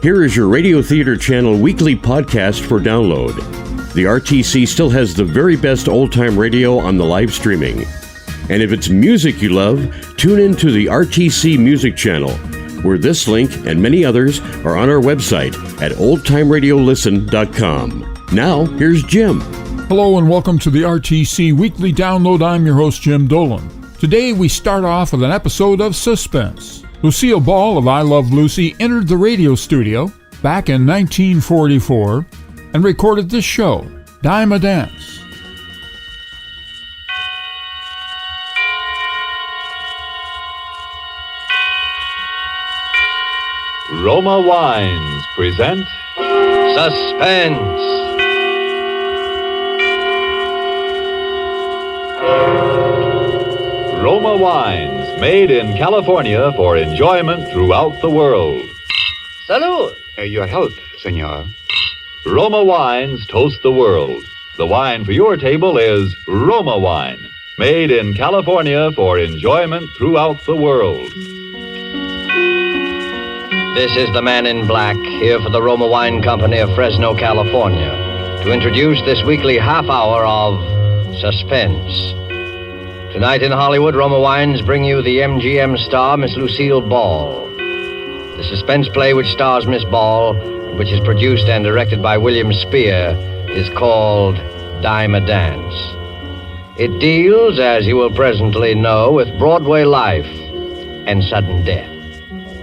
Here is your Radio Theater Channel weekly podcast for download. The RTC still has the very best old-time radio on the live streaming. And if it's music you love, tune in to the RTC Music Channel, where this link and many others are on our website at oldtimeradiolisten.com. Now, here's Jim. Hello and welcome to the RTC Weekly Download. I'm your host, Jim Dolan. Today we start off with an episode of Suspense. Lucille Ball of I Love Lucy entered the radio studio back in 1944 and recorded this show, Dime a Dance. Roma Wines present Suspense. Roma Wines, made in California for enjoyment throughout the world. Salud! Your health, senor. Roma Wines toast the world. The wine for your table is Roma Wine, made in California for enjoyment throughout the world. This is the man in black, here for the Roma Wine Company of Fresno, California, to introduce this weekly half hour of Suspense. Tonight in Hollywood, Roma Wines bring you the MGM star, Miss Lucille Ball. The suspense play which stars Miss Ball, which is produced and directed by William Spear, is called Dime a Dance. It deals, as you will presently know, with Broadway life and sudden death,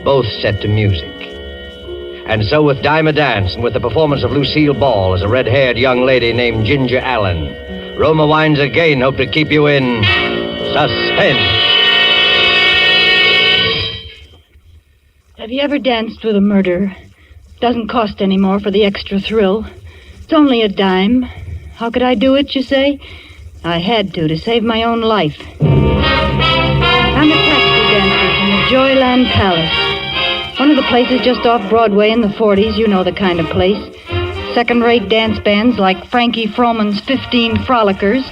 both set to music. And so with Dime a Dance, and with the performance of Lucille Ball as a red-haired young lady named Ginger Allen, Roma Wines again hope to keep you in suspense. Have you ever danced with a murderer? Doesn't cost any more for the extra thrill. It's only a dime. How could I do it, you say? I had to save my own life. I'm a taxi dancer from the Joyland Palace. One of the places just off Broadway in the 40s, you know the kind of place. Second-rate dance bands like Frankie Froman's 15 Frolickers.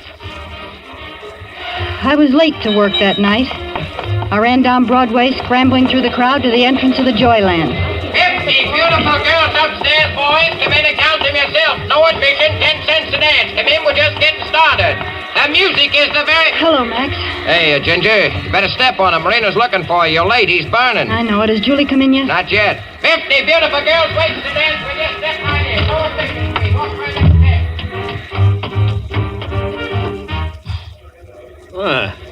I was late to work that night. I ran down Broadway, scrambling through the crowd to the entrance of the Joyland. 50 beautiful girls upstairs, boys. Come in and count them yourself. No admission, 10 cents a dance. Come in, we're just getting started. The music is the very... Hello, Max. Hey, Ginger, you better step on him. Marina's looking for you. You're late. He's burning. I know it. Has Julie come in yet? Not yet. 50 beautiful girls waiting to dance with you. Step right in. No admission, please. Walk right in there.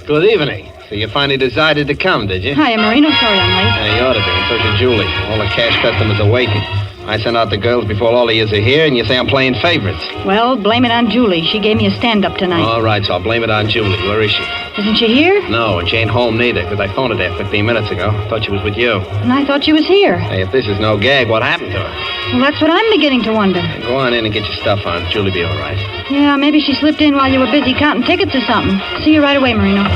Good evening. So you finally decided to come, did you? Hiya, Marino. Sorry I'm late. Yeah, you ought to be, and so should Julie. All the cash customers are waiting. I sent out the girls before all of yous are here, and you say I'm playing favorites. Well, blame it on Julie. She gave me a stand-up tonight. All right, so I'll blame it on Julie. Where is she? Isn't she here? No, and she ain't home neither, because I phoned her there 15 minutes ago. Thought she was with you. And I thought she was here. Hey, if this is no gag, what happened to her? Well, that's what I'm beginning to wonder. Go on in and get your stuff on. Julie be all right. Yeah, maybe she slipped in while you were busy counting tickets or something. See you right away, Marino.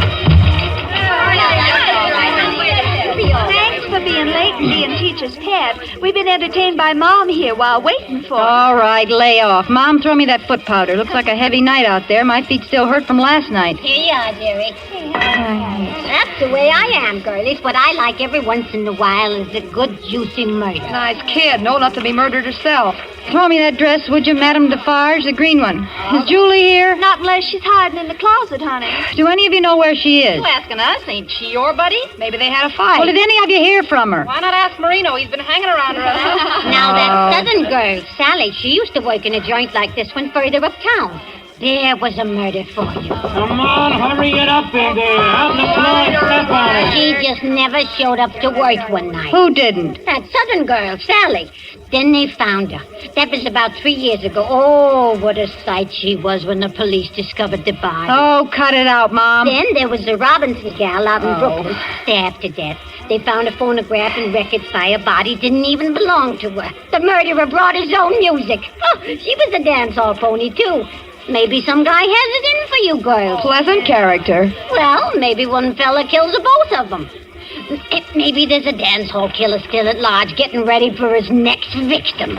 Thanks for being late and being teacher's pet. We've been entertained by Mom here while waiting for All right, lay off. Mom, throw me that foot powder. Looks like a heavy night out there. My feet still hurt from last night. Here you are, dearie. That's the way I am, girlies. What I like every once in a while is a good, juicy murder. Nice kid. Old enough to be murdered herself. Throw me that dress, would you, Madame Defarge, the green one. Is Julie here? Not unless she's hiding in the closet, honey. Do any of you know where she is? You asking us? Ain't she your buddy? Maybe they had a fight. Well, did any of you hear from her? Why not ask Marino? He's been hanging around her. Now, that southern girl, Sally, she used to work in a joint like this one further uptown. There was a murder for you. Come on, hurry it up in there. Out the floor and step on it. She just never showed up to work one night. Who didn't? That southern girl, Sally. Then they found her. That was about 3 years ago. Oh, what a sight she was when the police discovered the body. Oh, cut it out, Mom. Then there was the Robinson gal out in Brooklyn, stabbed to death. They found a phonograph and records by a body didn't even belong to her. The murderer brought his own music. Oh, she was a dance hall pony, too. Maybe some guy has it in for you girls. Pleasant character. Well, maybe one fella kills the both of them. Maybe there's a dance hall killer still at large getting ready for his next victim.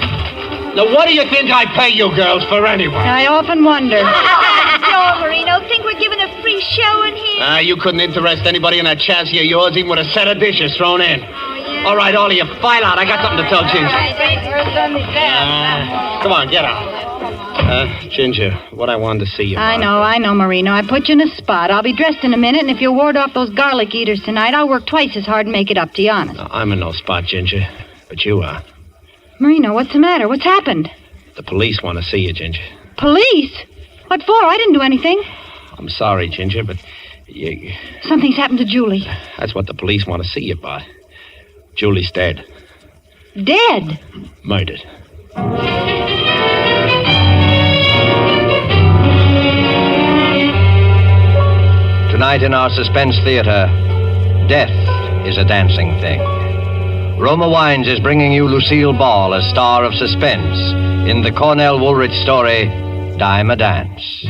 Now, what do you think I pay you girls for anyway? I often wonder. Joe Marino, think we're giving a free show in here? You couldn't interest anybody in that chassis of yours, even with a set of dishes thrown in. Oh, yeah. All right, all of you, file out. I got something to tell Ginger. Come on, get out. Ginger, what I wanted to see you about. I know, Marino. I put you in a spot. I'll be dressed in a minute, and if you'll ward off those garlic eaters tonight, I'll work twice as hard and make it up to you, honest. No, I'm in no spot, Ginger. But you are. Marino, what's the matter? What's happened? The police want to see you, Ginger. Police? What for? I didn't do anything. I'm sorry, Ginger, but Something's happened to Julie. that's what the police want to see you about. Julie's dead. Dead? Murdered. Tonight in our Suspense Theater, death is a dancing thing. Roma Wines is bringing you Lucille Ball as star of Suspense in the Cornell Woolrich story, Dime a Dance.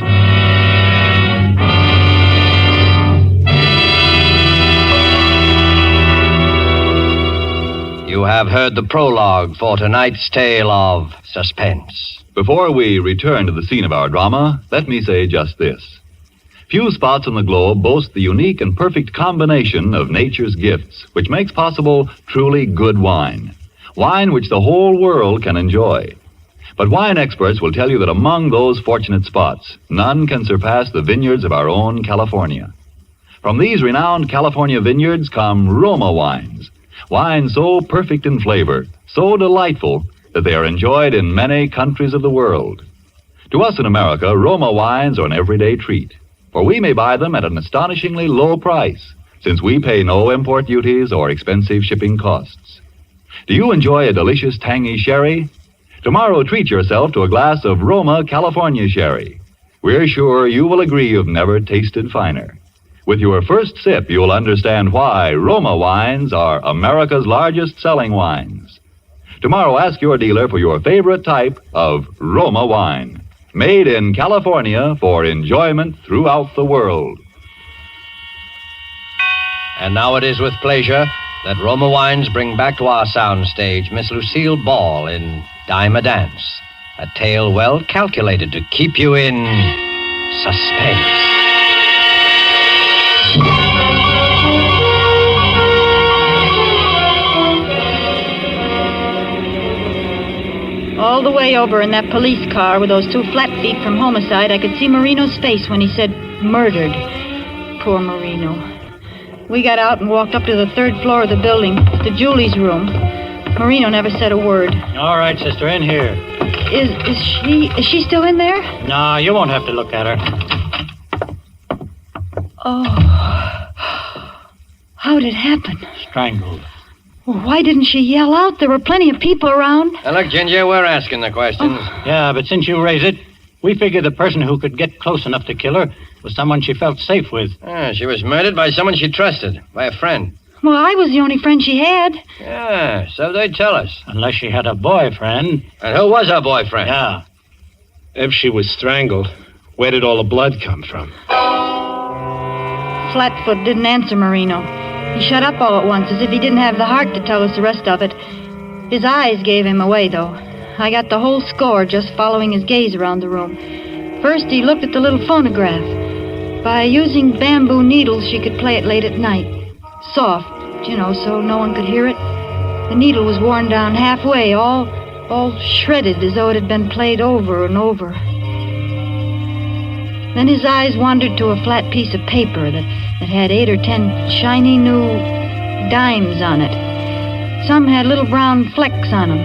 You have heard the prologue for tonight's tale of Suspense. Before we return to the scene of our drama, let me say just this. Few spots on the globe boast the unique and perfect combination of nature's gifts, which makes possible truly good wine. Wine which the whole world can enjoy. But wine experts will tell you that among those fortunate spots, none can surpass the vineyards of our own California. From these renowned California vineyards come Roma wines. Wines so perfect in flavor, so delightful, that they are enjoyed in many countries of the world. To us in America, Roma wines are an everyday treat, for we may buy them at an astonishingly low price, since we pay no import duties or expensive shipping costs. Do you enjoy a delicious tangy sherry? Tomorrow treat yourself to a glass of Roma California sherry. We're sure you will agree you've never tasted finer. With your first sip, you'll understand why Roma wines are America's largest selling wines. Tomorrow, ask your dealer for your favorite type of Roma wine, made in California for enjoyment throughout the world. And now it is with pleasure that Roma Wines bring back to our soundstage Miss Lucille Ball in Dime a Dance, a tale well calculated to keep you in suspense. All the way over in that police car with those two flat feet from homicide, I could see Marino's face when he said murdered. Poor Marino. We got out and walked up to the third floor of the building, to Julie's room. Marino never said a word. All right, sister, in here. Is she still in there? No, you won't have to look at her. Oh. How did it happen? Strangled. Well, why didn't she yell out? There were plenty of people around. Now, look, Ginger, we're asking the questions. Yeah, but since you raise it, we figured the person who could get close enough to kill her was someone she felt safe with. She was murdered by someone she trusted, by a friend. Well, I was the only friend she had. Yeah, so they tell us. Unless she had a boyfriend. And who was her boyfriend? Yeah. If she was strangled, where did all the blood come from? Flatfoot didn't answer Marino. He shut up all at once, as if he didn't have the heart to tell us the rest of it. His eyes gave him away, though. I got the whole score just following his gaze around the room. First, he looked at the little phonograph. By using bamboo needles, she could play it late at night. Soft, so no one could hear it. The needle was worn down halfway, all shredded, as though it had been played over and over. Then his eyes wandered to a flat piece of paper that had 8 or 10 shiny new dimes on it. Some had little brown flecks on them.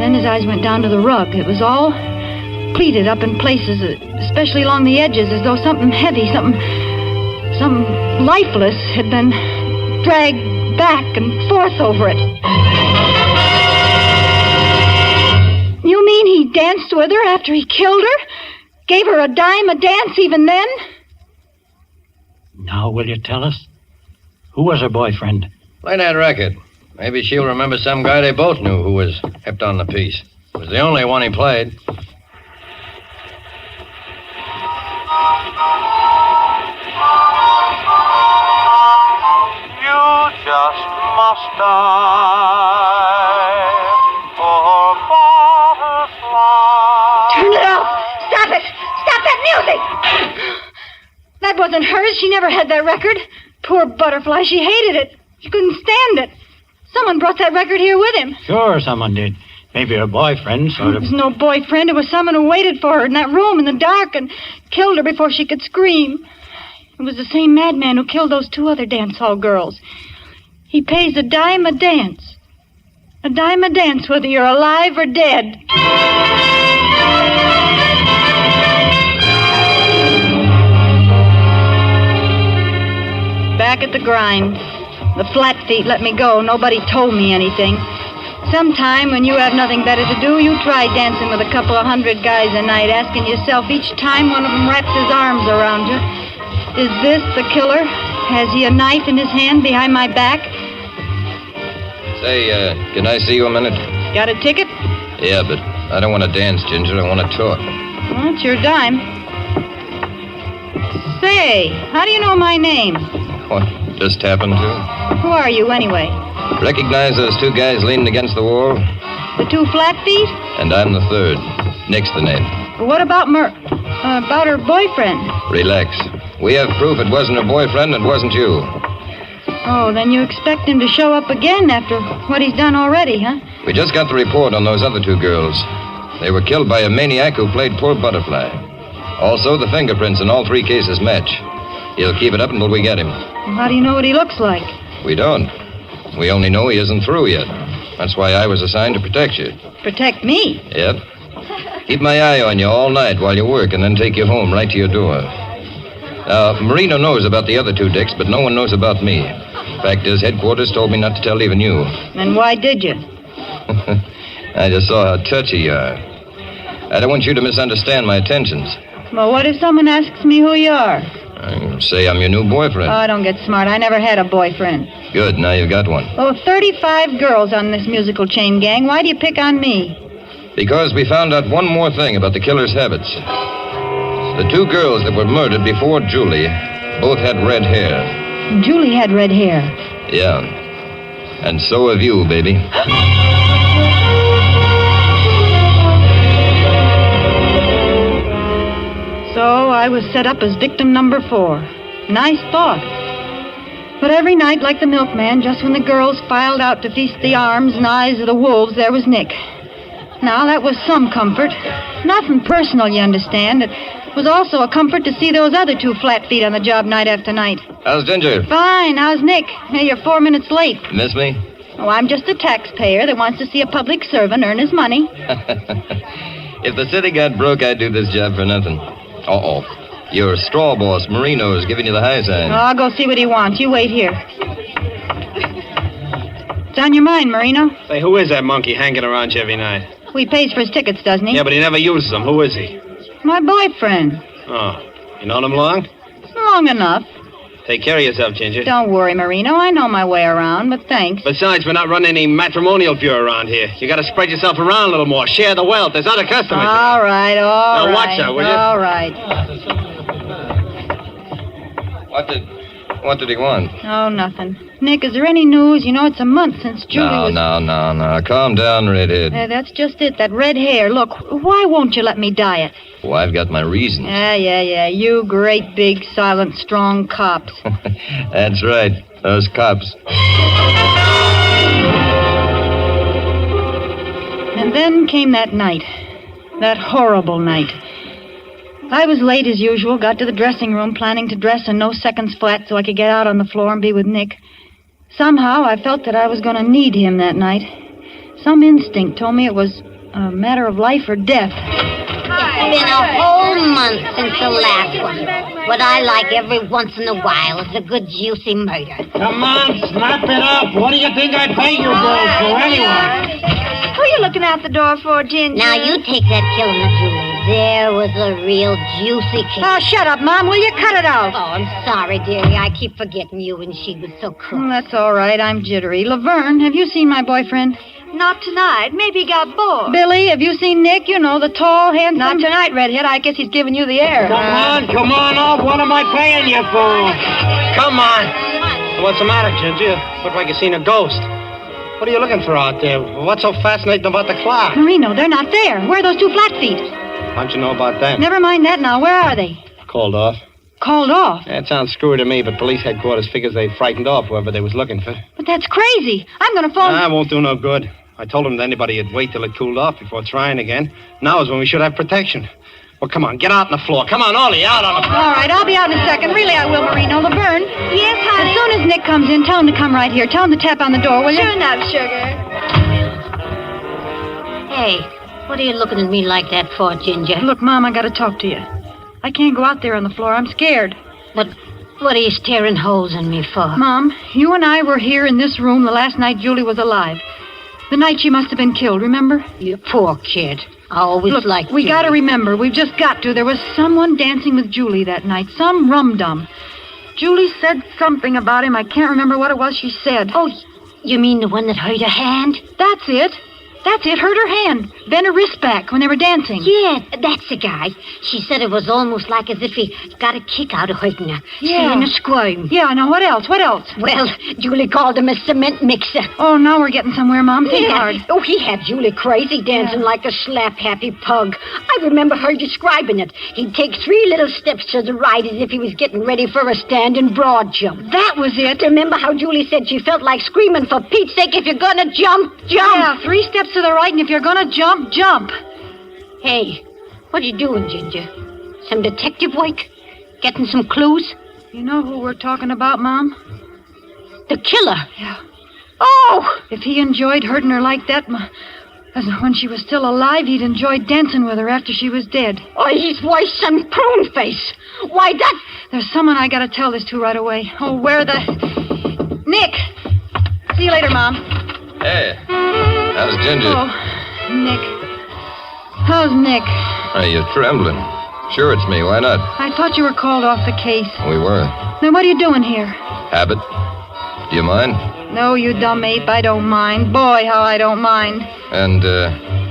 Then his eyes went down to the rug. It was all pleated up in places, especially along the edges, as though something heavy, something lifeless had been dragged back and forth over it. You mean he danced with her after he killed her? Gave her a dime a dance even then? Now, will you tell us? Who was her boyfriend? Play that record. Maybe she'll remember some guy they both knew who was hipped on the piece. It was the only one he played. You just must die for butterfly. Turn it off! Stop it! Stop that music! That wasn't hers. She never had that record. Poor Butterfly. She hated it. She couldn't stand it. Someone brought that record here with him. Sure, someone did. Maybe her boyfriend, sort It of. was no boyfriend. It was someone who waited for her in that room in the dark and killed her before she could scream. It was the same madman who killed those 2 other dance hall girls. He pays a dime a dance. A dime a dance whether you're alive or dead. Back at the grind. The flat feet let me go. Nobody told me anything. Sometime when you have nothing better to do, you try dancing with a couple of 100 guys a night, asking yourself each time one of them wraps his arms around you, is this the killer? Has he a knife in his hand behind my back? Say, can I see you a minute? Got a ticket? Yeah, but I don't want to dance, Ginger. I want to talk. Well, it's your dime. Say, how do you know my name? What? Just happened to? Who are you, anyway? Recognize those 2 guys leaning against the wall? The 2 flat feet? And I'm the 3rd. Nick's the name. What about about her boyfriend? Relax. We have proof it wasn't her boyfriend and wasn't you. Oh, then you expect him to show up again after what he's done already, huh? We just got the report on those other 2 girls. They were killed by a maniac who played poor Butterfly. Also, the fingerprints in all 3 cases match. He'll keep it up until we get him. Well, how do you know what he looks like? We don't. We only know he isn't through yet. That's why I was assigned to protect you. Protect me? Yep. Keep my eye on you all night while you work and then take you home right to your door. Now, Marino knows about the other 2 dicks, but no one knows about me. Fact is, headquarters told me not to tell even you. And why did you? I just saw how touchy you are. I don't want you to misunderstand my intentions. Well, what if someone asks me who you are? Say I'm your new boyfriend. Oh, don't get smart. I never had a boyfriend. Good, now you've got one. Oh, 35 girls on this musical chain gang. Why do you pick on me? Because we found out one more thing about the killer's habits. The 2 girls that were murdered before Julie both had red hair. Julie had red hair. Yeah. And so have you, baby. So I was set up as victim number 4. Nice thought. But every night, like the milkman, just when the girls filed out to feast the arms and eyes of the wolves, there was Nick. Now, that was some comfort. Nothing personal, you understand. It was also a comfort to see those other 2 flat feet on the job night after night. How's Ginger? Fine. How's Nick? Hey, you're 4 minutes late. Miss me? Oh, I'm just a taxpayer that wants to see a public servant earn his money. If the city got broke, I'd do this job for nothing. Uh-oh. Your straw boss, Marino, is giving you the high sign. Oh, I'll go see what he wants. You wait here. It's on your mind, Marino. Say, who is that monkey hanging around you every night? He pays for his tickets, doesn't he? Yeah, but he never uses them. Who is he? My boyfriend. Oh, you known him long? Long enough. Take care of yourself, Ginger. Don't worry, Marino. I know my way around, but thanks. Besides, we're not running any matrimonial bureau around here. You gotta spread yourself around a little more. Share the wealth. There's other customers. All right. Now watch out, will you? All right. What did he want? Oh, nothing. Nick, is there any news? You know, it's a month since Julie was... No. Calm down, redhead. That's just it. That red hair. Look, why won't you let me dye it? Oh, I've got my reasons. Yeah. You great, big, silent, strong cops. That's right. Those cops. And then came that night. That horrible night. I was late as usual, got to the dressing room planning to dress in no seconds flat so I could get out on the floor and be with Nick. Somehow I felt that I was going to need him that night. Some instinct told me it was a matter of life or death. It's been a whole month since the last one. What I like every once in a while is a good juicy murder. Come on, snap it up. What do you think I pay you girls for anyway? Who are you looking out the door for, Ginger? Now, you take that killing of Julie. There was a real juicy case. Oh, shut up, Mom. Will you cut it out? Oh, I'm sorry, dearie. I keep forgetting you, and she was so cool. That's all right. I'm jittery. Laverne, have you seen my boyfriend? Not tonight. Maybe he got bored. Billy, have you seen Nick? You know, the tall, handsome... Not tonight, Redhead. I guess he's giving you the air. Come on up. What am I paying you for? Come on. What's the matter, Ginger? You look like you've seen a ghost. What are you looking for out there? What's so fascinating about the clock? Marino, they're not there. Where are those 2 flat feet? How'd you know about that? Never mind that now. Where are they? Called off. Called off? That sounds screwy to me, but police headquarters figures they frightened off whoever they was looking for. But that's crazy. I'm going to phone... That won't do no good. I told them that anybody would wait till it cooled off before trying again. Now is when we should have protection. Well, come on, get out on the floor. Come on, Ollie, out on the floor. All right, I'll be out in a second. Really, I will, Marino. Laverne. Yes, honey? As soon as Nick comes in, tell him to come right here. Tell him to tap on the door, will you? Sure enough, sugar. Hey, what are you looking at me like that for, Ginger? Look, Mom, I got to talk to you. I can't go out there on the floor. I'm scared. But what are you staring holes in me for? Mom, you and I were here in this room the last night Julie was alive. The night she must have been killed, remember? You poor kid. I always Look, liked we Julie. got to remember. We've just got to. There was someone dancing with Julie that night. Some rum-dum. Julie said something about him. I can't remember what it was she said. Oh, you mean the one that hurt her hand? That's it. That's it. Hurt her hand. Bent her wrist back when they were dancing. Yeah, that's the guy. She said it was almost like as if he got a kick out of hurting her. Yeah. Seeing her squirm. Yeah, now what else? What else? Well, Julie called him a cement mixer. Oh, now we're getting somewhere, Mom. Think hard. Oh, he had Julie crazy, dancing like a slap-happy pug. I remember her describing it. He'd take 3 little steps to the right as if he was getting ready for a standing broad jump. That was it. Remember how Julie said she felt like screaming, for Pete's sake, if you're gonna jump, jump. Yeah, 3 steps to the right, and if you're gonna jump, jump. Hey, what are you doing, Ginger? Some detective work? Getting some clues? You know who we're talking about, Mom? The killer. Yeah. Oh! If he enjoyed hurting her like that, as when she was still alive, he'd enjoyed dancing with her after she was dead. Oh, he's worse than prune face. Why, that... There's someone I gotta tell this to right away. Oh, where the... Nick! See you later, Mom. Hey, how's Ginger? Oh, Nick. How's Nick? Hey, you're trembling. Sure, it's me. Why not? I thought you were called off the case. We were. Then what are you doing here? Abbott, do you mind? No, you dumb ape, I don't mind. Boy, how I don't mind. And,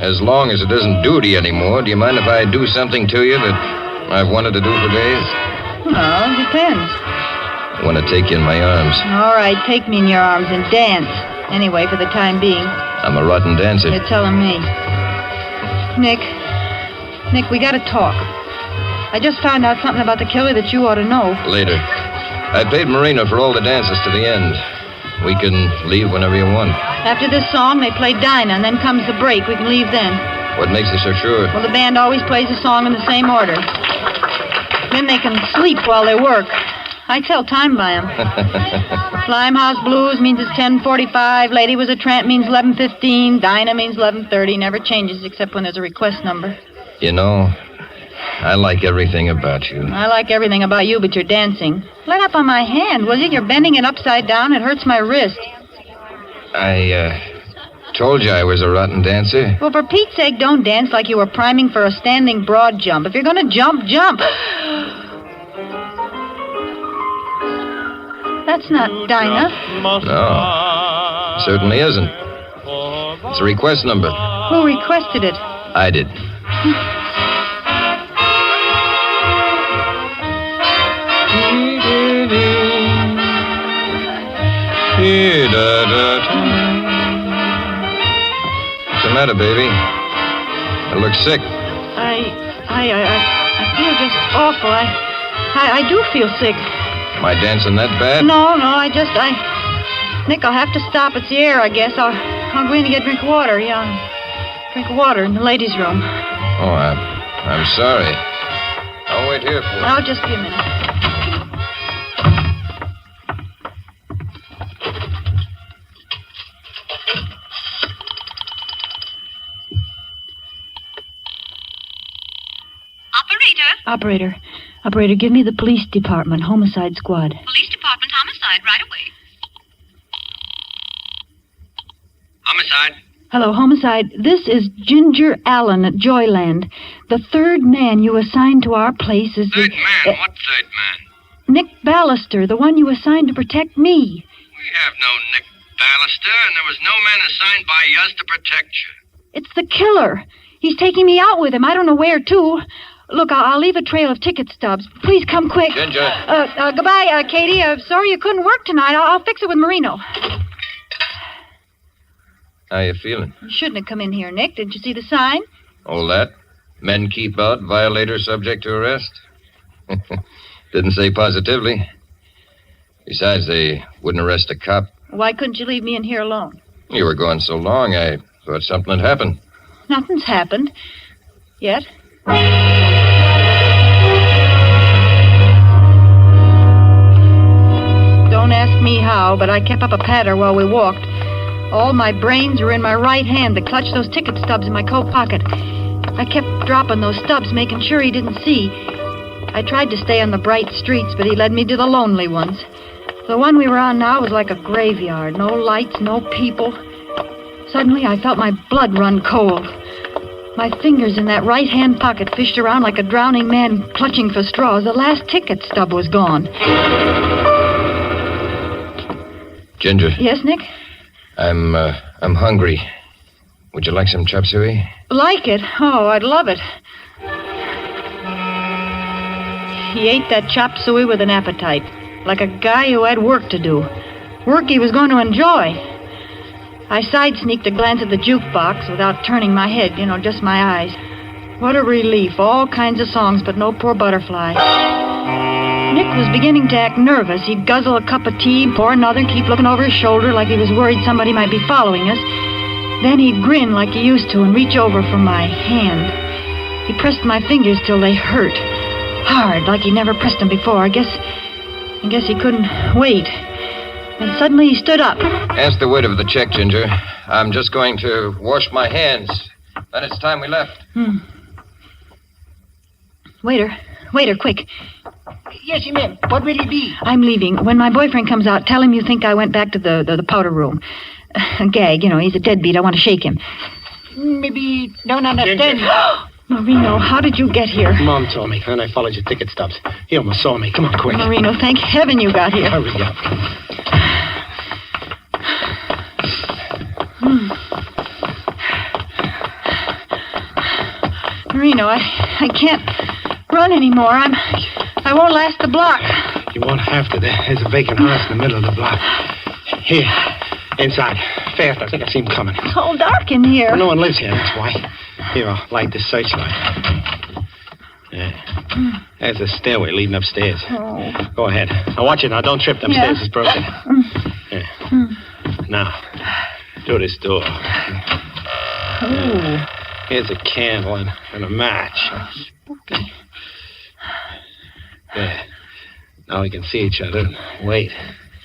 as long as it isn't duty anymore, do you mind if I do something to you that I've wanted to do for days? Well, it depends. I want to take you in my arms. All right, take me in your arms and dance. Anyway, for the time being. I'm a rotten dancer. You're telling me. Nick, we gotta talk. I just found out something about the killer that you ought to know. Later. I paid Marino for all the dances to the end. We can leave whenever you want. After this song, they play Dinah, and then comes the break. We can leave then. What makes you so sure? Well, the band always plays the song in the same order. Then they can sleep while they work. I tell time by them. Limehouse Blues means it's 10:45. Lady Was a Tramp means 11:15. Dinah means 11:30. Never changes except when there's a request number. You know, I like everything about you. I like everything about you, but you're dancing. Let up on my hand, will you? You're bending it upside down. It hurts my wrist. I told you I was a rotten dancer. Well, for Pete's sake, don't dance like you were priming for a standing broad jump. If you're going to jump, jump. That's not Dinah. No, certainly isn't. It's a request number. Who requested it? I did. What's the matter, baby? You look sick. I feel just awful. I do feel sick. Am I dancing that bad? No, Nick, I'll have to stop. It's the air, I guess. I'll go in and get a drink of water. Yeah, drink of water in the ladies' room. Oh, I'm sorry. I'll wait here for you. I'll just be a minute. Operator, give me the police department, homicide squad. Police department, homicide, right away. Homicide. Hello, homicide. This is Ginger Allen at Joyland. The third man you assigned to our place is... Third man? What third man? Nick Ballister, the one you assigned to protect me. We have no Nick Ballister, and there was no man assigned by us to protect you. It's the killer. He's taking me out with him. I don't know where to. Look, I'll leave a trail of ticket stubs. Please come quick. Ginger. Goodbye, Katie. Sorry you couldn't work tonight. I'll fix it with Marino. How you feeling? You shouldn't have come in here, Nick. Didn't you see the sign? All that? Men keep out, violator subject to arrest? Didn't say positively. Besides, they wouldn't arrest a cop. Why couldn't you leave me in here alone? You were gone so long, I thought something had happened. Nothing's happened. Yet. Don't ask me how, but I kept up a patter while we walked. All my brains were in my right hand to clutch those ticket stubs in my coat pocket. I kept dropping those stubs, making sure he didn't see. I tried to stay on the bright streets, but he led me to the lonely ones. The one we were on now was like a graveyard. No lights, no people. Suddenly, I felt my blood run cold. My fingers in that right-hand pocket fished around like a drowning man clutching for straws. The last ticket stub was gone. Ginger. Yes, Nick? I'm hungry. Would you like some chop suey? Like it? Oh, I'd love it. He ate that chop suey with an appetite, like a guy who had work to do. Work he was going to enjoy. I side-sneaked a glance at the jukebox without turning my head, just my eyes. What a relief. All kinds of songs, but no Poor Butterfly. Nick was beginning to act nervous. He'd guzzle a cup of tea, pour another, keep looking over his shoulder like he was worried somebody might be following us. Then he'd grin like he used to and reach over for my hand. He pressed my fingers till they hurt. Hard, like he never pressed them before. I guess he couldn't wait. And suddenly he stood up. Ask the waiter for the check, Ginger. I'm just going to wash my hands. Then it's time we left. Waiter, quick. Yes, ma'am. What will it be? I'm leaving. When my boyfriend comes out, tell him you think I went back to the powder room. A gag, he's a deadbeat. I want to shake him. Maybe don't understand. Marino, how did you get here? Mom told me, and I followed your ticket stubs. He almost saw me. Come on, quick. Marino, thank heaven you got here. Hurry up. Marino, I can't run anymore. I won't last the block. You won't have to. There's a vacant house in the middle of the block. Here, inside. Fast, I think I see him coming. It's all dark in here. Well, no one lives here, that's why. Here, I'll light this searchlight. Yeah. There's a stairway leading upstairs. Oh. Go ahead. Now, watch it. Now, don't trip. Them stairs is broken. Yeah. Now, through this door. Oh. Here's a candle and a match. Spooky. There. Now we can see each other. Wait.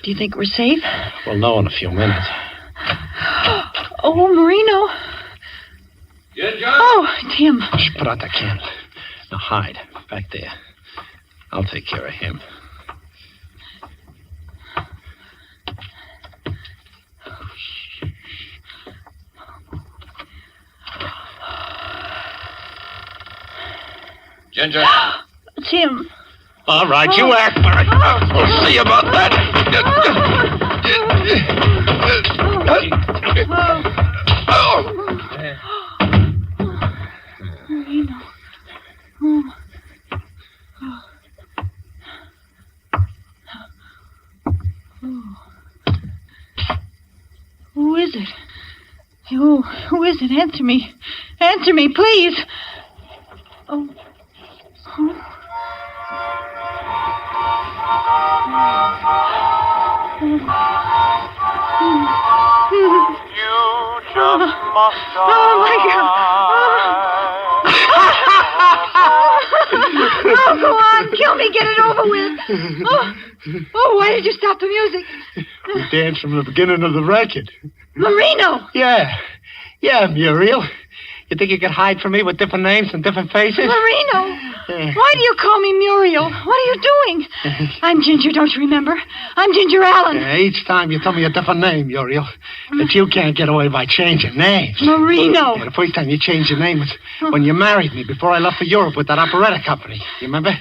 Do you think we're safe? We'll know in a few minutes. Oh, Marino. Good job. Oh, it's him. Shh, put out that candle. Now hide back there. I'll take care of him. Ginger. It's him. All right, you act for it. We'll see about that. Marino. Who is it? Who is it? Answer me. Answer me, please. Oh. You just must die. Oh, my God. Oh, go on. Kill me. Get it over with. Oh, why did you stop the music? We danced from the beginning of the record. Marino. Yeah, Muriel. You think you could hide from me with different names and different faces? Marino. Why do you call me Muriel? What are you doing? I'm Ginger, don't you remember? I'm Ginger Allen. Each time you tell me a different name, Muriel. But you can't get away by changing names. Marino. The first time you changed your name was when you married me before I left for Europe with that operetta company. You remember?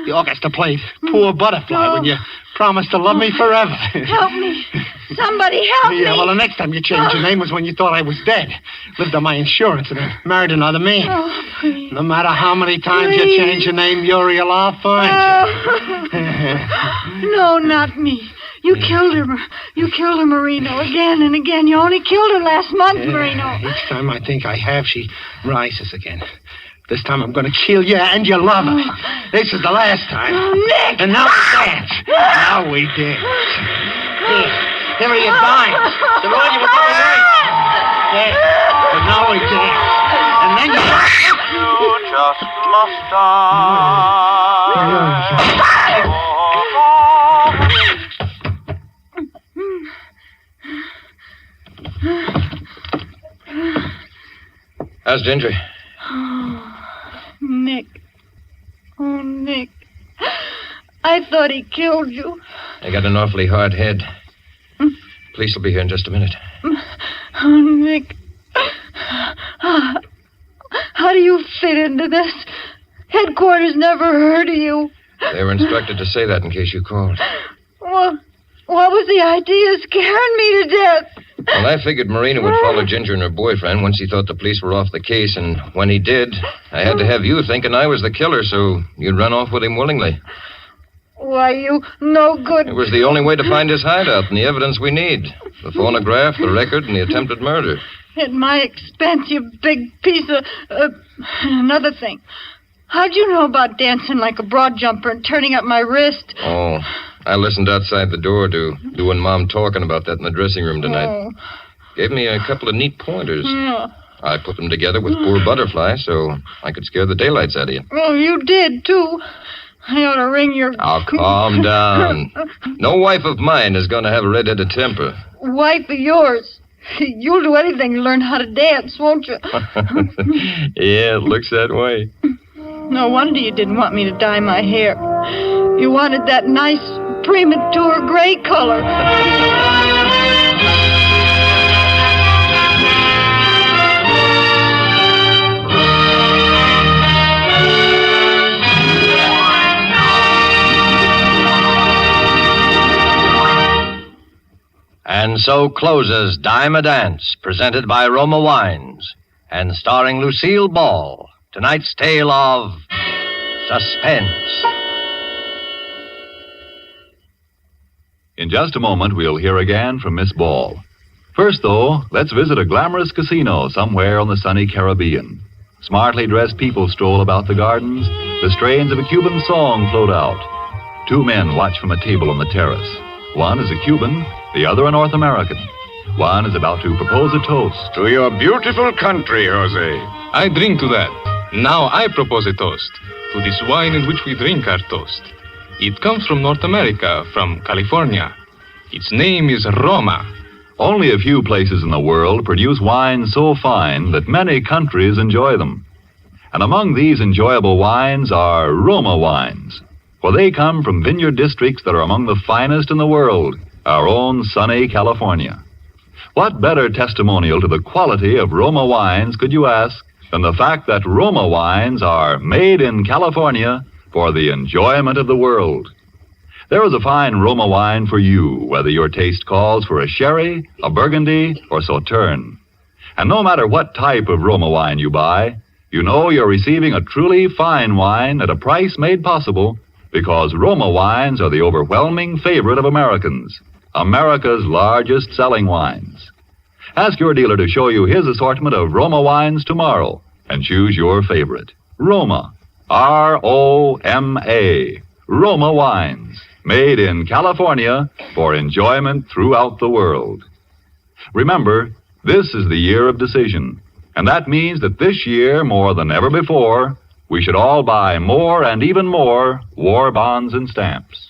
The orchestra played Poor Butterfly when you promised to love me forever. Help me. Somebody help me. Yeah, well, the next time you changed your name was when you thought I was dead. Lived on my insurance and married another man. Oh, please. No matter how many times you change your name, Muriel, I'll find you. No, not me. You killed her. You killed her, Marino, again and again. You only killed her last month, Marino. Each time I think I have, she rises again. This time I'm going to kill you and your lover. This is the last time. Nick! And now we dance. Now we dance. Here are your dimes. The one you were going right. There. And now we dance. And then you just must How's Ginger? Nick. Oh, Nick. I thought he killed you. I got an awfully hard head. Police will be here in just a minute. Oh, Nick. How do you fit into this? Headquarters never heard of you. They were instructed to say that in case you called. Well, what was the idea? Scaring me to death. Well, I figured Marina would follow Ginger and her boyfriend once he thought the police were off the case, and when he did, I had to have you thinking I was the killer, so you'd run off with him willingly. Why, you no good. It was the only way to find his hideout and the evidence we need. The phonograph, the record, and the attempted murder. At my expense, you big piece of... another thing. How'd you know about dancing like a broad jumper and turning up my wrist? Oh, I listened outside the door to you and Mom talking about that in the dressing room tonight. Oh. Gave me a couple of neat pointers. Yeah. I put them together with poor Butterfly so I could scare the daylights out of you. Oh, you did, too. I ought to ring your... Now, calm down. No wife of mine is going to have a red-headed temper. Wife of yours. You'll do anything to learn how to dance, won't you? Yeah, it looks that way. No wonder you didn't want me to dye my hair. You wanted that nice, premature gray color. And so closes Dime a Dance, presented by Roma Wines, and starring Lucille Ball. Tonight's tale of Suspense. In just a moment, we'll hear again from Miss Ball. First, though, let's visit a glamorous casino somewhere on the sunny Caribbean. Smartly dressed people stroll about the gardens. The strains of a Cuban song float out. Two men watch from a table on the terrace. One is a Cuban, the other a North American. One is about to propose a toast. To your beautiful country, Jose. I drink to that. Now I propose a toast to this wine in which we drink our toast. It comes from North America, from California. Its name is Roma. Only a few places in the world produce wines so fine that many countries enjoy them. And among these enjoyable wines are Roma wines, for they come from vineyard districts that are among the finest in the world, our own sunny California. What better testimonial to the quality of Roma wines could you ask than the fact that Roma wines are made in California for the enjoyment of the world? There is a fine Roma wine for you, whether your taste calls for a sherry, a burgundy, or sauterne. And no matter what type of Roma wine you buy, you know you're receiving a truly fine wine at a price made possible because Roma wines are the overwhelming favorite of Americans, America's largest selling wines. Ask your dealer to show you his assortment of Roma wines tomorrow and choose your favorite. Roma, R-O-M-A, Roma wines, made in California for enjoyment throughout the world. Remember, this is the year of decision, and that means that this year, more than ever before, we should all buy more and even more war bonds and stamps.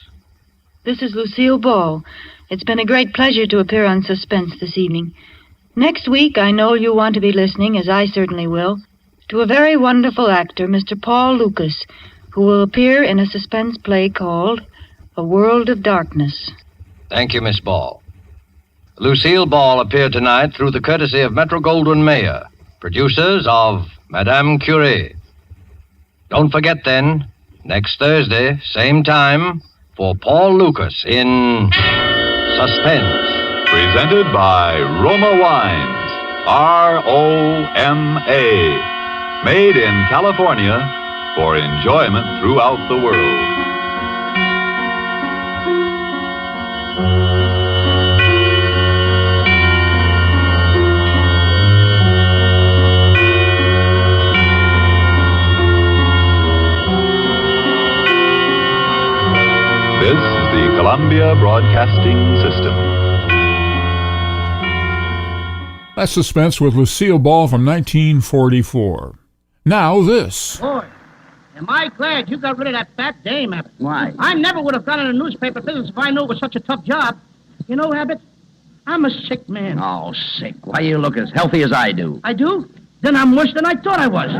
This is Lucille Ball. It's been a great pleasure to appear on Suspense this evening. Next week, I know you'll want to be listening, as I certainly will, to a very wonderful actor, Mr. Paul Lucas, who will appear in a suspense play called A World of Darkness. Thank you, Miss Ball. Lucille Ball appeared tonight through the courtesy of Metro-Goldwyn-Mayer, producers of Madame Curie. Don't forget, then, next Thursday, same time, for Paul Lucas in Suspense. Presented by Roma Wines, R-O-M-A, made in California for enjoyment throughout the world. Columbia Broadcasting System. That's Suspense with Lucille Ball from 1944. Now this. Boy, am I glad you got rid of that fat dame, Abbott. Why? I never would have gone in the newspaper business if I knew it was such a tough job. You know, Abbott, I'm a sick man. Oh, sick. Why, you look as healthy as I do. I do? Then I'm worse than I thought I was.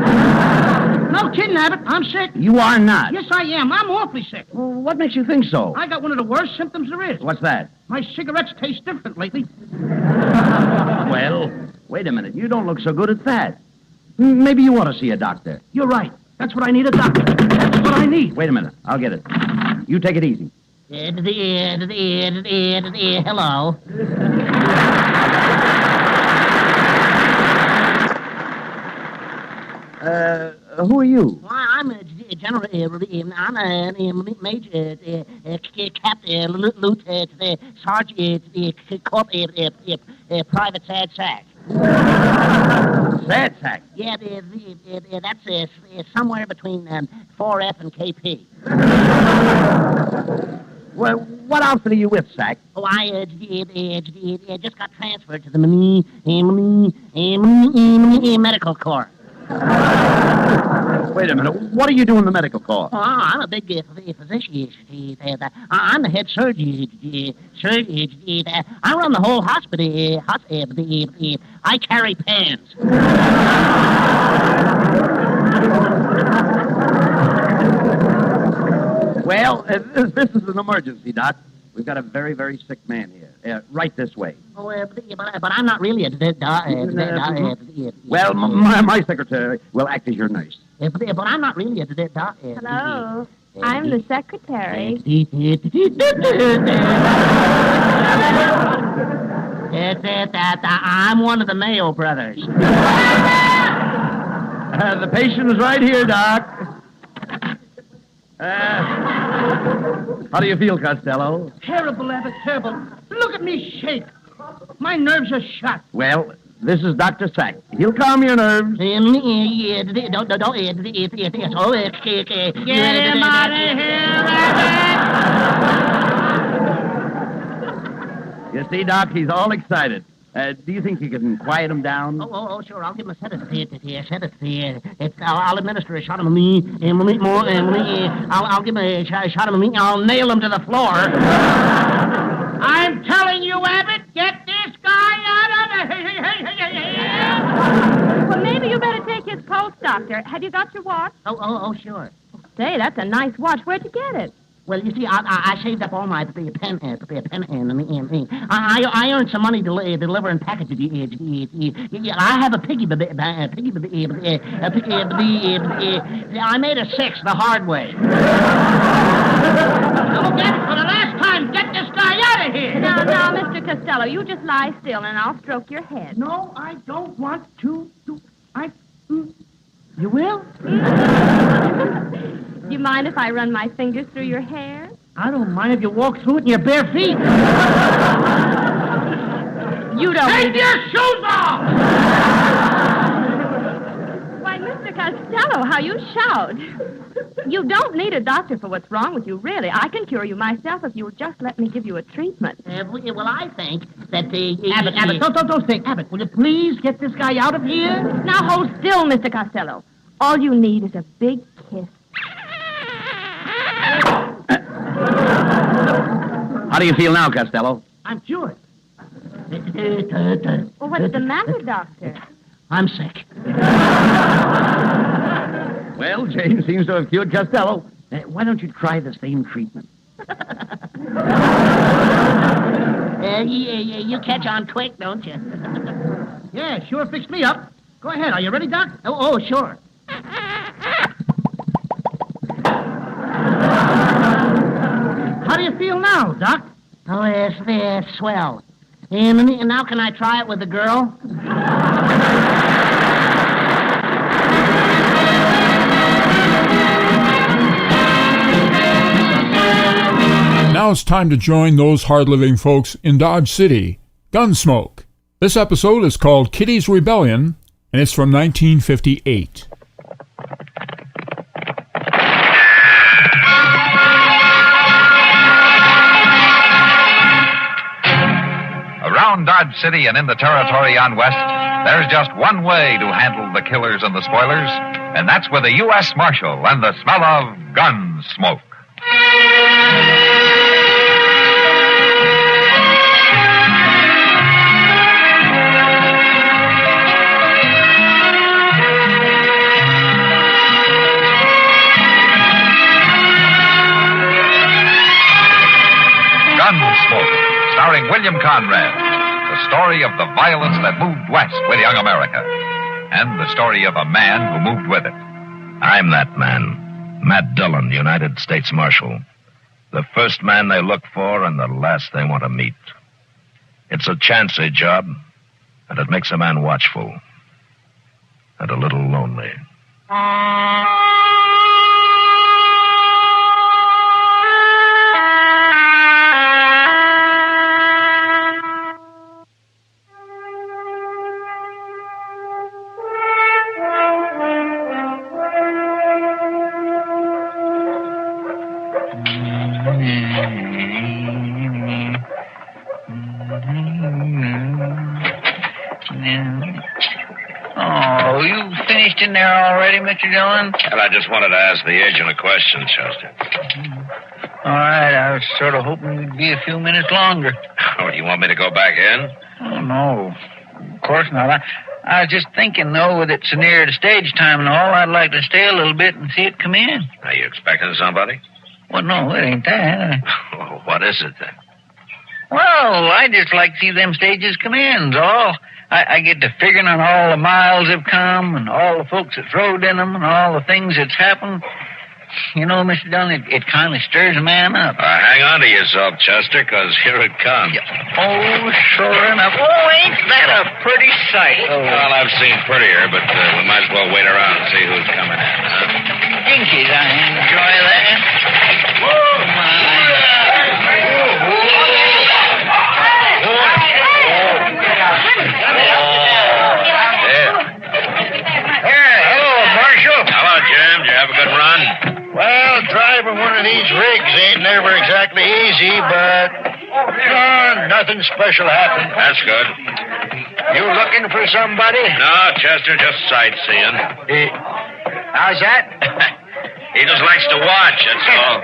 No kidding, Abbott. I'm sick. You are not. Yes, I am. I'm awfully sick. Well, what makes you think so? I got one of the worst symptoms there is. What's that? My cigarettes taste different lately. Well, wait a minute. You don't look so good at that. Maybe you ought to see a doctor. You're right. That's what I need, a doctor. That's what I need. Wait a minute. I'll get it. You take it easy. Hello. Who are you? Well, I'm a general. I'm a major, captain, lieutenant, sergeant, private sad sack. Sad sack? Yeah, that's somewhere between 4F and KP. Well, what outfit are you with, Sack? Oh, I just got transferred to the medical corps. Wait a minute. What do you do in the medical corps? Oh, I'm a big physician. I'm the head surgeon. I run the whole hospital. I carry pans. Well, this is an emergency, Doc. We've got a very, very sick man here. Right this way. Oh, but I'm not really a Well, my secretary will act as your nurse. But I'm not really a Hello. I'm the secretary. I'm one of the Mayo brothers. The patient is right here, Doc. How do you feel, Costello? Terrible, Abbott, terrible. Look at me shake. My nerves are shot. Well, this is Dr. Sack. He'll calm your nerves. Get him out of here, Abbott! You see, Doc, he's all excited. Do you think you can quiet him down? Oh, sure. I'll give him a sedative. I'll administer a shot of me. I'll give him a shot of me. I'll nail him to the floor. I'm telling you, Abbott, get this guy out of here. Well, maybe you better take his pulse, Doctor. Have you got your watch? Oh, sure. Say, that's a nice watch. Where'd you get it? Well, you see, I saved up all my pen. I earned some money delivering packages. I have a piggy. I made a 6 the hard way. Look at it for the last time. Get this guy out of here. Now, Mr. Costello, you just lie still and I'll stroke your head. No, I don't want to. You will? Do you mind if I run my fingers through your hair? I don't mind if you walk through it in your bare feet. You don't. Take your shoes off! Why, Mr. Costello, how you shout. You don't need a doctor for what's wrong with you, really. I can cure you myself if you'll just let me give you a treatment. Well, I think that Abbott, don't think. Abbott, will you please get this guy out of here? Now hold still, Mr. Costello. All you need is a big kiss. How do you feel now, Costello? I'm cured. Well, what's the matter, Doctor? I'm sick. Well, Jane seems to have cured Costello. Why don't you try the same treatment? You catch on quick, don't you? Yeah, sure fixed me up. Go ahead. Are you ready, Doc? Oh, sure. How do you feel now, Doc? Oh, it's swell. And now can I try it with the girl? Now it's time to join those hard-living folks in Dodge City, Gunsmoke. This episode is called Kitty's Rebellion, and it's from 1958. Around Dodge City and in the territory on West, there's just one way to handle the killers and the spoilers, and that's with a U.S. Marshal and the smell of Gunsmoke. Gunsmoke, starring William Conrad. The story of the violence that moved west with young America. And the story of a man who moved with it. I'm that man. Matt Dillon, United States Marshal. The first man they look for and the last they want to meet. It's a chancy job, and it makes a man watchful. And a little lonely. Oh, you finished in there already, Mr. Dillon? Well, I just wanted to ask the agent a question, Chester. All right, I was sort of hoping you'd be a few minutes longer. Oh, you want me to go back in? Oh, no. Of course not. I was just thinking, though, that it's near the stage time and all, I'd like to stay a little bit and see it come in. Are you expecting somebody? Well, no, it ain't that. Oh, what is it, then? Well, I just like to see them stages come in, all. I get to figuring on all the miles they've come and all the folks that's rode in them and all the things that's happened. You know, Mr. Dillon, it kind of stirs a man up. Hang on to yourself, Chester, because here it comes. Oh, sure enough. Oh, ain't that a pretty sight? Oh. Well, I've seen prettier, but we might as well wait around and see who's coming in, huh? Jinkies, I enjoy that. Whoa, my. Well, driving one of these rigs ain't never exactly easy, but nothing special happened. That's good. You looking for somebody? No, Chester, just sightseeing. How's that? He just likes to watch, that's all.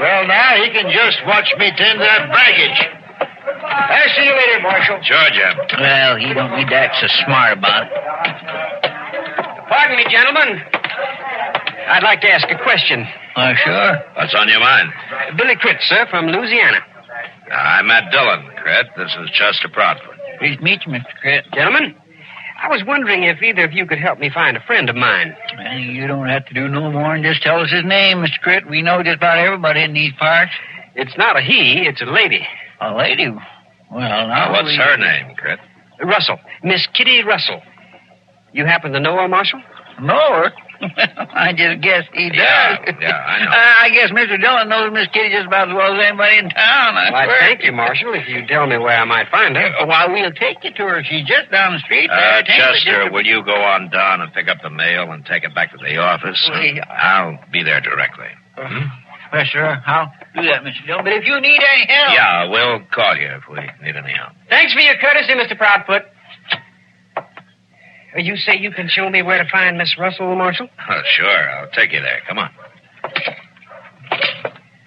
Well, now he can just watch me tend that baggage. I'll see you later, Marshal. Sure, Jim. Well, he don't need to act so smart about it. Pardon me, gentlemen. I'd like to ask a question. Sure. What's on your mind? Billy Critt, sir, from Louisiana. I'm Matt Dillon, Critt. This is Chester Proudfoot. Pleased to meet you, Mr. Critt. Gentlemen, I was wondering if either of you could help me find a friend of mine. Well, you don't have to do no more than just tell us his name, Mr. Critt. We know just about everybody in these parts. It's not a he, it's a lady. A lady? Well, now... What's her name, Critt? Russell. Miss Kitty Russell. You happen to know her, Marshal? Know her? I just guess he does. Yeah, I know. I guess Mr. Dillon knows Miss Kitty just about as well as anybody in town. I thank you, Marshal, if you tell me where I might find her. Why, we'll take you to her. She's just down the street. Chester, will you go on down and pick up the mail and take it back to the office? I'll be there directly. Well, sure. I'll do that, Mr. Dillon. But if you need any help... Yeah, we'll call you if we need any help. Thanks for your courtesy, Mr. Proudfoot. You say you can show me where to find Miss Russell, Marshal? Oh, sure. I'll take you there. Come on.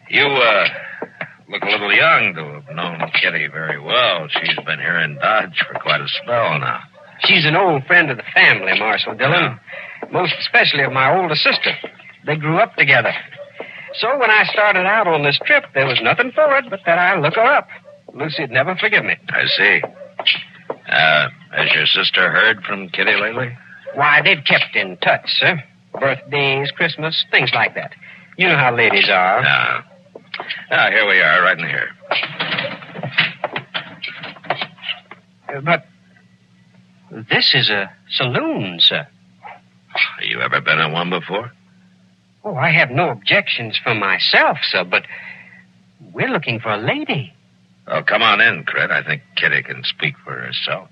You, look a little young to have known Kitty very well. She's been here in Dodge for quite a spell now. She's an old friend of the family, Marshal Dillon. Most especially of my older sister. They grew up together. So when I started out on this trip, there was nothing for it but that I look her up. Lucy'd never forgive me. I see. Has your sister heard from Kitty lately? Why, they've kept in touch, sir. Birthdays, Christmas, things like that. You know how ladies are. Here we are, right in here. But this is a saloon, sir. You ever been in one before? Oh, I have no objections for myself, sir, but we're looking for a lady. Well, come on in, Critt. I think Kitty can speak for herself.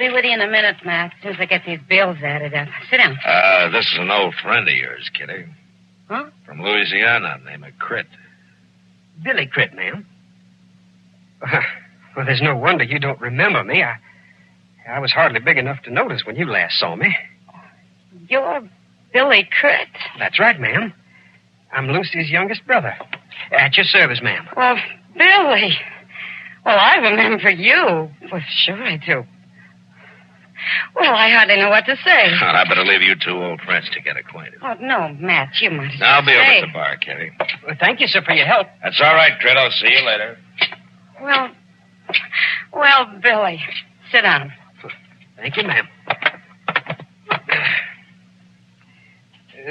Be with you in a minute, Matt, as soon as I get these bills added up. Sit down. This is an old friend of yours, Kitty. Huh? From Louisiana, named Crit. Billy Crit, ma'am. Well, there's no wonder you don't remember me. I was hardly big enough to notice when you last saw me. You're Billy Crit? That's right, ma'am. I'm Lucy's youngest brother. At your service, ma'am. Well, Billy. Well, I remember you. Well, sure I do. Well, I hardly know what to say. Well, I better leave you two old friends to get acquainted. Oh, no, Matt, you might as well I'll be over stay. at the bar, Kitty. Well, thank you, sir, for your help. That's all right, Crit. I'll see you later. Well, Billy, sit down. Thank you, ma'am.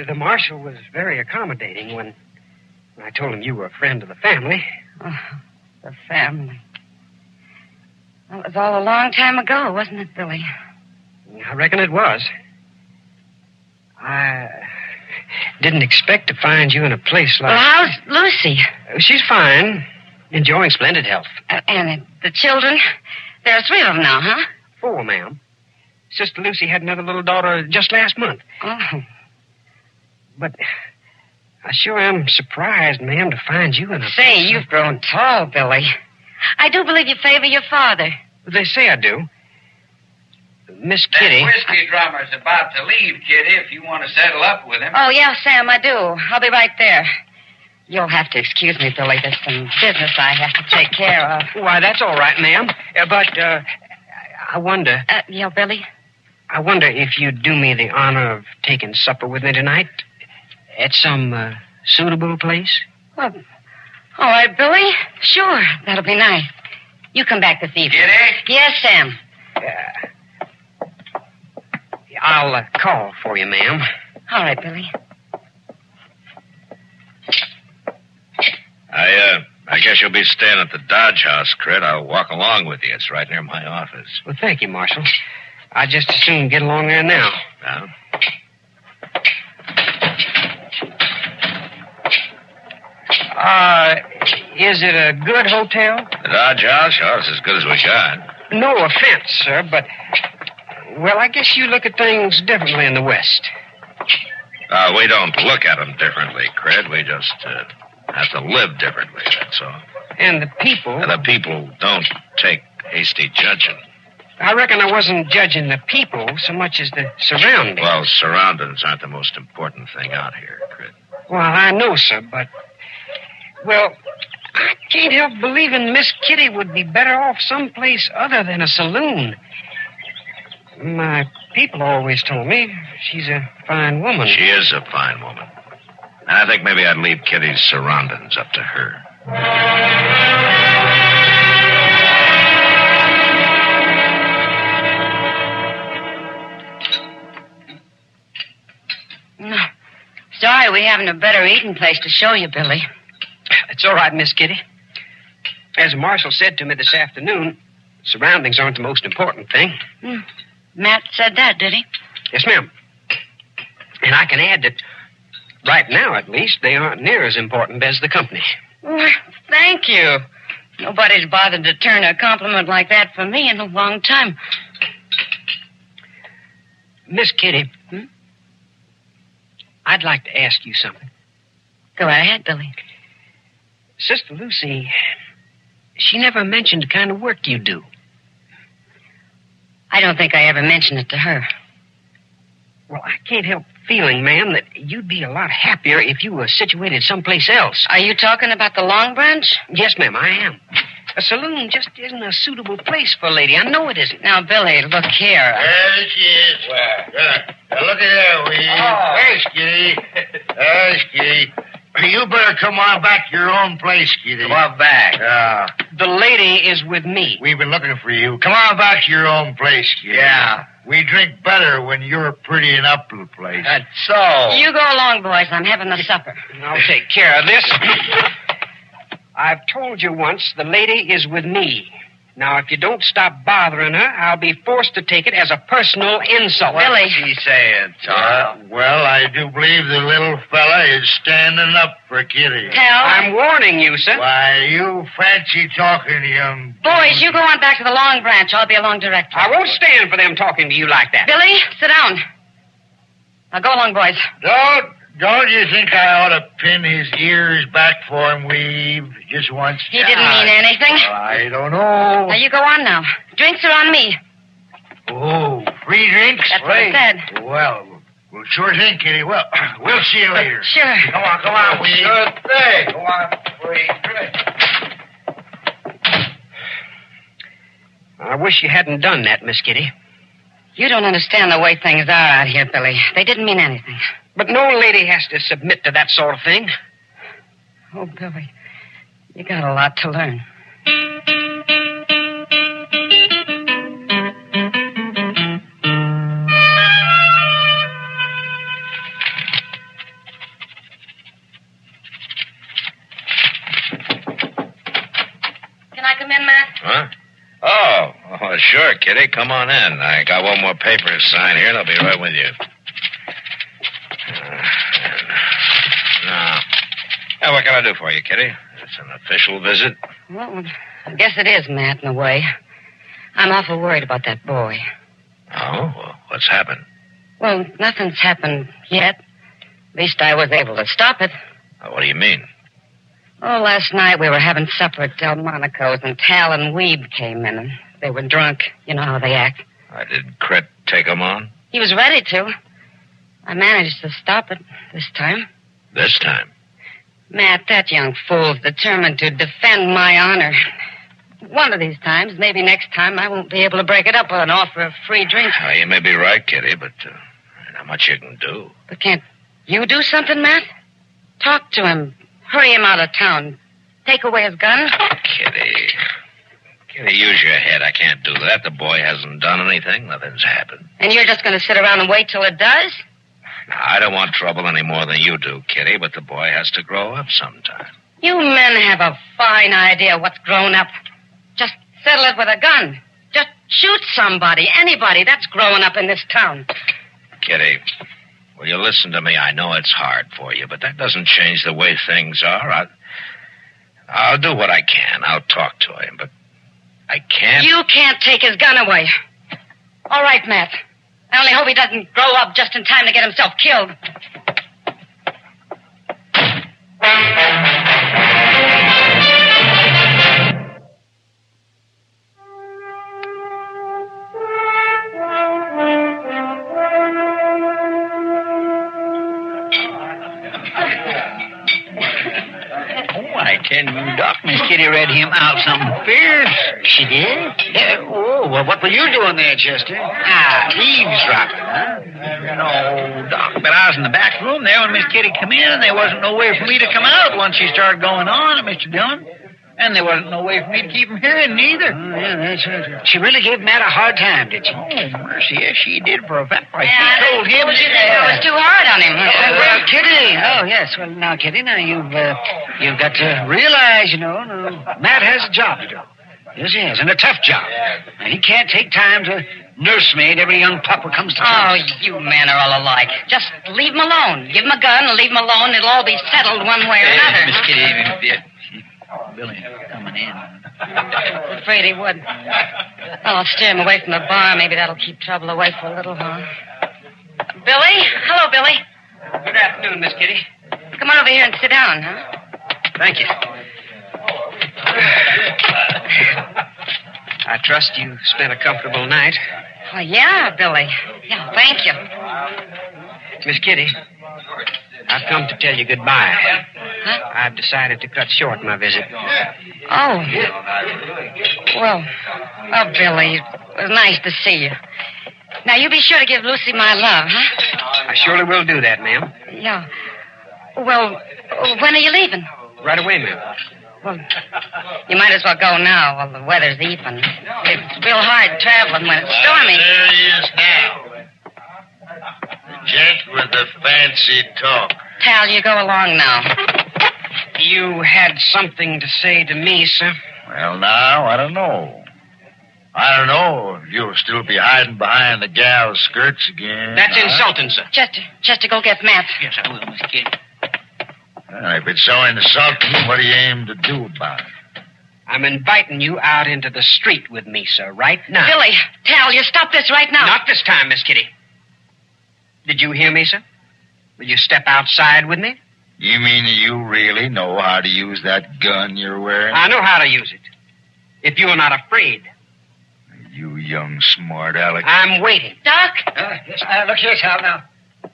The marshal was very accommodating when I told him you were a friend of the family. Oh, the family. Well, it was all a long time ago, wasn't it, Billy? I reckon it was. I didn't expect to find you in a place like... Well, how's Lucy? She's fine. Enjoying splendid health. And the children? There are 3 of them now, huh? 4, ma'am. Sister Lucy had another little daughter just last month. Oh. But I sure am surprised, ma'am, to find you in a... Say, you've grown tall, Billy. I do believe you favor your father. They say I do. Miss Kitty... That whiskey drummer's about to leave, Kitty, if you want to settle up with him. Oh, yeah, Sam, I do. I'll be right there. You'll have to excuse me, Billy. There's some business I have to take care of. Why, that's all right, ma'am. But, I wonder... Yeah, Billy? I wonder if you'd do me the honor of taking supper with me tonight at some suitable place? Well, all right, Billy. Sure, that'll be nice. You come back this evening. Kitty? Yes, Sam. I'll call for you, ma'am. All right, Billy. I guess you'll be staying at the Dodge House, Crit. I'll walk along with you. It's right near my office. Well, thank you, Marshal. I'd just as soon get along there now. Now? Is it a good hotel? The Dodge House? Oh, it's as good as we got. No offense, sir, but... Well, I guess you look at things differently in the West. We don't look at them differently, Crit. We just have to live differently, that's all. And the people... The people don't take hasty judging. I reckon I wasn't judging the people so much as the surroundings. Well, surroundings aren't the most important thing out here, Crit. Well, I know, sir, but... Well, I can't help believing Miss Kitty would be better off someplace other than a saloon. My people always told me she's a fine woman. She is a fine woman. And I think maybe I'd leave Kitty's surroundings up to her. No. Sorry we haven't a better eating place to show you, Billy. It's all right, Miss Kitty. As Marshal said to me this afternoon, surroundings aren't the most important thing. Matt said that, did he? Yes, ma'am. And I can add that right now, at least, they aren't near as important as the company. Well, thank you. Nobody's bothered to turn a compliment like that for me in a long time. Miss Kitty, I'd like to ask you something. Go ahead, Billy. Sister Lucy, she never mentioned the kind of work you do. I don't think I ever mentioned it to her. Well, I can't help feeling, ma'am, that you'd be a lot happier if you were situated someplace else. Are you talking about the Long Branch? Yes, ma'am, I am. A saloon just isn't a suitable place for a lady. I know it isn't. Now, Billy, look here. There she is. Now, look at there, will you? There's Kitty. There's Kitty. You better come on back to your own place, Kitty. Come on back. The lady is with me. We've been looking for you. Come on back to your own place, Kitty. Yeah. We drink better when you're prettying up the place. That's so. You go along, boys. I'm having the supper. I'll take care of this. I've told you once, the lady is with me. Now, if you don't stop bothering her, I'll be forced to take it as a personal insult. Billy. What's she saying, Tom? Well, I do believe the little fella is standing up for Kitty. I'm warning you, sir. Why, you fancy talking, young... Boys, you go on back to the Long Branch. I'll be along directly. I won't stand for them talking to you like that. Billy, sit down. Now go along, boys. Don't you think I ought to pin his ears back for him, Weave, just once? He didn't mean anything. I don't know. Now, you go on now. Drinks are on me. Oh, free drinks? That's what I said. Well, sure thing, Kitty. Well, we'll see you later. Sure. Come on, Weave. Sure thing. Go on, free drink. I wish you hadn't done that, Miss Kitty. You don't understand the way things are out here, Billy. They didn't mean anything. But no lady has to submit to that sort of thing. Oh, Billy, you got a lot to learn. Can I come in, Matt? Huh? Oh, sure, Kitty. Come on in. I got one more paper to sign here, and I'll be right with you. Now, what can I do for you, Kitty? It's an official visit. Well, I guess it is, Matt, in a way. I'm awful worried about that boy. Oh? Well, what's happened? Well, nothing's happened yet. At least I was able to stop it. What do you mean? Oh, last night we were having supper at Delmonico's, and Tal and Weeb came in, and they were drunk. You know how they act. Did Cret take him on? He was ready to. I managed to stop it this time. This time? Matt, that young fool's determined to defend my honor. One of these times, maybe next time, I won't be able to break it up with an offer of free drinks. You may be right, Kitty, but not much you can do. But can't you do something, Matt? Talk to him. Hurry him out of town. Take away his gun. Kitty, use your head. I can't do that. The boy hasn't done anything. Nothing's happened. And you're just going to sit around and wait till it does? I don't want trouble any more than you do, Kitty, but the boy has to grow up sometime. You men have a fine idea what's grown up. Just settle it with a gun. Just shoot somebody, anybody. That's growing up in this town. Kitty, will you listen to me? I know it's hard for you, but that doesn't change the way things are. I'll do what I can. I'll talk to him, but I can't... You can't take his gun away. All right, Matt. I only hope he doesn't grow up just in time to get himself killed. I tell you, Doc, Miss Kitty read him out something fierce. She did? Yeah. Oh, well, what were you doing there, Chester? Eavesdropping, huh? No, Doc, but I was in the back room there when Miss Kitty come in, and there wasn't no way for me to come out once she started going on, Mr. Dillon. And there wasn't no way for me to keep him hearing, neither. Oh, yeah, that's right. She really gave Matt a hard time, did she? Oh, mercy, yes, she did for a fact. She told him... It was too hard on him. Well, Kitty. Oh, yes. Well, now, Kitty, now, you've got to realize, Matt has a job to do. Yes, he has, and a tough job. And he can't take time to nursemaid every young pup who comes to town. Oh, you men are all alike. Just leave him alone. Give him a gun and leave him alone. It'll all be settled one way or another. Miss Kitty, Billy coming in. I'm afraid he would. Well, I'll steer him away from the bar. Maybe that'll keep trouble away for a little, huh? Billy? Hello, Billy. Good afternoon, Miss Kitty. Come on over here and sit down, huh? Thank you. I trust you spent a comfortable night. Oh, yeah, Billy. Yeah, thank you. Miss Kitty, I've come to tell you goodbye. Huh? I've decided to cut short my visit. Oh. Well, Billy, it was nice to see you. Now, you be sure to give Lucy my love, huh? I surely will do that, ma'am. Yeah. Well, when are you leaving? Right away, ma'am. Well, you might as well go now while the weather's even. It's real hard traveling when it's stormy. There he is now. The gent with the fancy talk. Tal, you go along now. You had something to say to me, sir? Well, now, I don't know. I don't know if you'll still be hiding behind the gal's skirts again. That's insulting, sir. Chester, go get Matt. Yes, I will, Miss Kitty. If it's so insulting, what do you aim to do about it? I'm inviting you out into the street with me, sir, right now. Billy, Tal, you stop this right now. Not this time, Miss Kitty. Did you hear me, sir? Will you step outside with me? You mean you really know how to use that gun you're wearing? I know how to use it. If you're not afraid. You young smart aleck. I'm waiting. Doc? Yes, look here, Tal, now.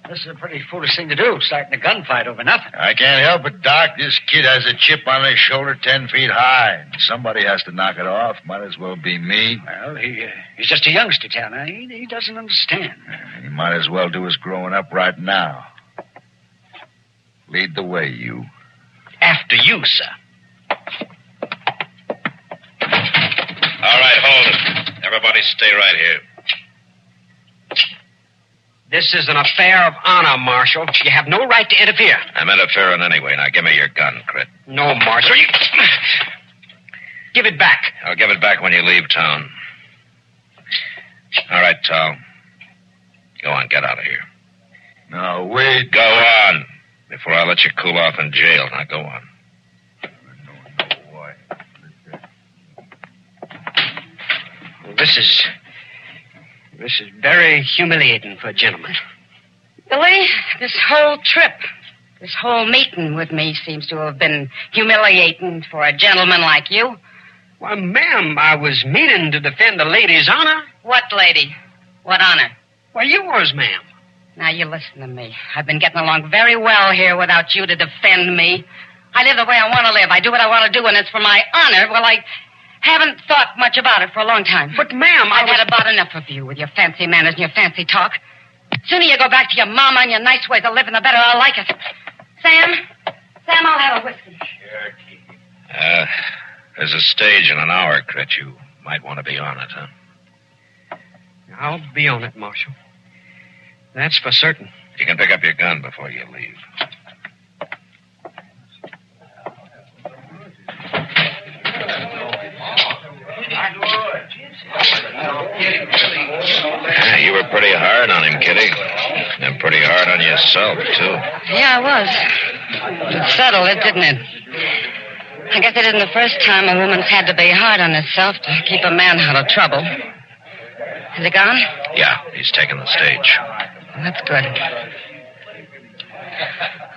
This is a pretty foolish thing to do, starting a gunfight over nothing. I can't help it, Doc. This kid has a chip on his shoulder 10 feet high. Somebody has to knock it off. Might as well be me. Well, he's just a youngster, Tal. Now, he doesn't understand. He might as well do his growing up right now. Lead the way, you. After you, sir. All right, hold it. Everybody stay right here. This is an affair of honor, Marshal. You have no right to interfere. I'm interfering anyway. Now, give me your gun, Crit. No, Marshal. You... Give it back. I'll give it back when you leave town. All right, Tal. Go on, get out of here. No, wait. Go on. Before I let you cool off in jail. Now, go on. This is very humiliating for a gentleman. Billy, this whole trip, this whole meeting with me seems to have been humiliating for a gentleman like you. Why, ma'am, I was meaning to defend a lady's honor. What lady? What honor? Why, yours, ma'am. Now, you listen to me. I've been getting along very well here without you to defend me. I live the way I want to live. I do what I want to do, and it's for my honor. Well, I haven't thought much about it for a long time. But, ma'am, I've had about enough of you with your fancy manners and your fancy talk. The sooner you go back to your mama and your nice ways of living, the better I'll like it. Sam, I'll have a whiskey. There's a stage in an hour, Crit. You might want to be on it, huh? I'll be on it, Marshal. That's for certain. You can pick up your gun before you leave. You were pretty hard on him, Kitty. And pretty hard on yourself, too. Yeah, I was. It settled it, didn't it? I guess it isn't the first time a woman's had to be hard on herself to keep a man out of trouble. Is he gone? Yeah, he's taken the stage. Well, that's good.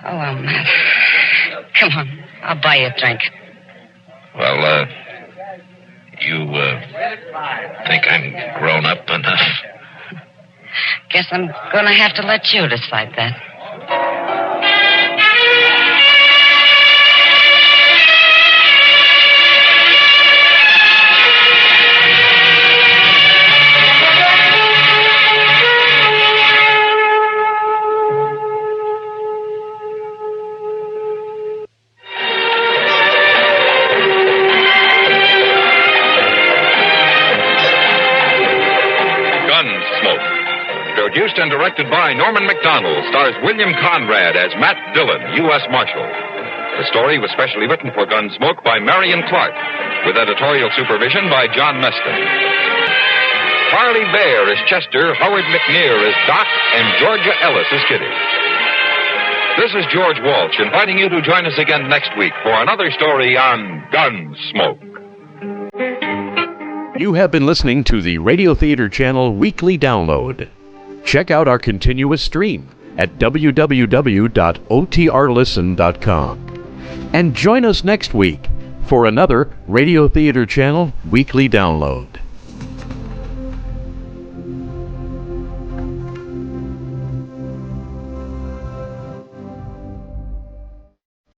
Oh, well, Matt. Come on. I'll buy you a drink. Well, you think I'm grown up enough? Guess I'm going to have to let you decide that. Produced and directed by Norman Macdonald, stars William Conrad as Matt Dillon, U.S. Marshal. The story was specially written for Gunsmoke by Marion Clark, with editorial supervision by John Meston. Harley Bear as Chester, Howard McNear as Doc, and Georgia Ellis as Kitty. This is George Walsh inviting you to join us again next week for another story on Gunsmoke. You have been listening to the Radio Theater Channel Weekly Download. Check out our continuous stream at www.otrlisten.com. And join us next week for another Radio Theater Channel Weekly Download.